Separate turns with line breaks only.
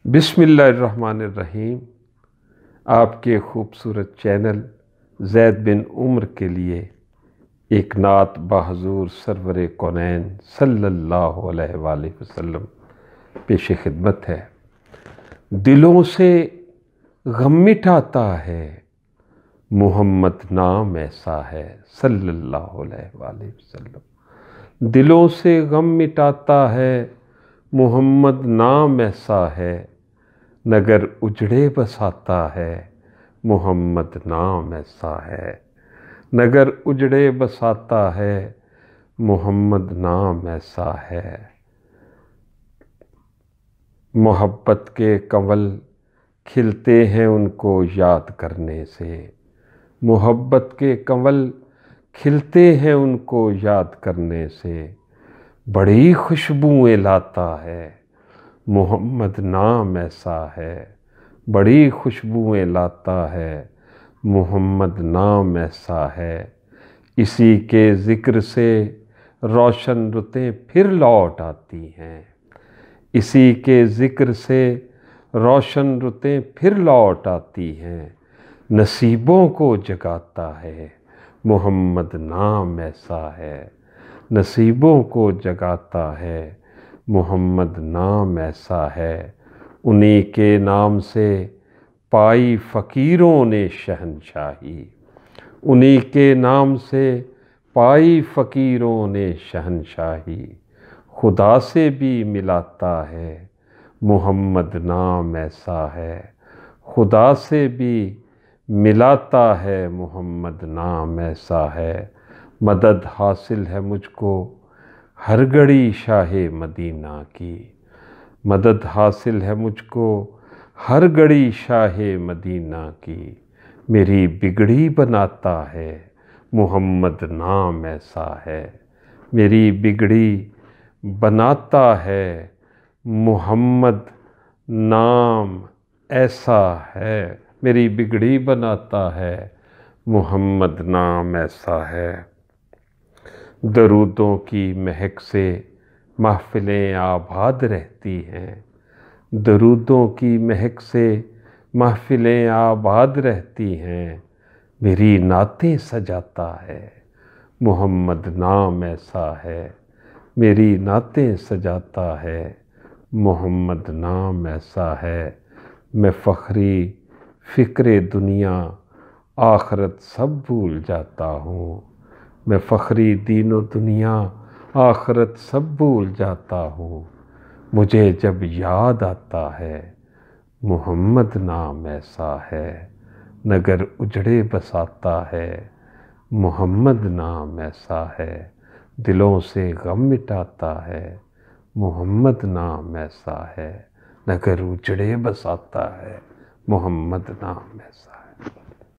بسم اللہ الرحمن الرحیم۔ آپ کے خوبصورت چینل زید بن عمر کے لیے ایک نعت بحضور سرور کونین صلی اللہ علیہ وآلہ وسلم پیش خدمت ہے۔ دلوں سے غم مٹاتا ہے محمد نام ایسا ہے صلی اللہ علیہ وآلہ وسلم۔ دلوں سے غم مٹاتا ہے محمد نام ایسا ہے، نگر اجڑے بساتا ہے محمد نام ایسا ہے، نگر اجڑے بساتا ہے محمد نام ایسا ہے۔ محبت کے کنول کھلتے ہیں ان کو یاد کرنے سے، محبت کے کنول کھلتے ہیں ان کو یاد کرنے سے، بڑی خوشبوئیں لاتا ہے محمد نام ایسا ہے، بڑی خوشبوئیں لاتا ہے محمد نام ایسا ہے۔ اسی کے ذکر سے روشن رتیں پھر لوٹ آتی ہیں، اسی کے ذکر سے روشن رتیں پھر لوٹ آتی ہیں، نصیبوں کو جگاتا ہے محمد نام ایسا ہے، نصیبوں کو جگاتا ہے محمد نام ایسا ہے۔ انہی کے نام سے پائی فقیروں نے شہنشاہی، انہی کے نام سے پائی فقیروں نے شہنشاہی، خدا سے بھی ملاتا ہے محمد نام ایسا ہے، خدا سے بھی ملاتا ہے محمد نام ایسا ہے۔ مدد حاصل ہے مجھ کو ہر گھڑی شاہ مدینہ کی، مدد حاصل ہے مجھ کو ہر گھڑی شاہ مدینہ کی، میری بگڑی بناتا ہے محمد نام ایسا ہے، میری بگڑی بناتا ہے محمد نام ایسا ہے، میری بگڑی بناتا ہے محمد نام ایسا ہے۔ درودوں کی مہک سے محفلیں آباد رہتی ہیں، درودوں کی مہک سے محفلیں آباد رہتی ہیں، میری نعتیں سجاتا ہے محمد نام ایسا ہے، میری نعتیں سجاتا ہے محمد نام ایسا ہے۔ میں فخری فکر دنیا آخرت سب بھول جاتا ہوں، میں فخری دین و دنیا آخرت سب بھول جاتا ہوں، مجھے جب یاد آتا ہے محمد نام ایسا ہے، نگر اجڑے بساتا ہے محمد نام ایسا ہے، دلوں سے غم مٹاتا ہے محمد نام ایسا ہے، نگر اجڑے بساتا ہے محمد نام ایسا ہے۔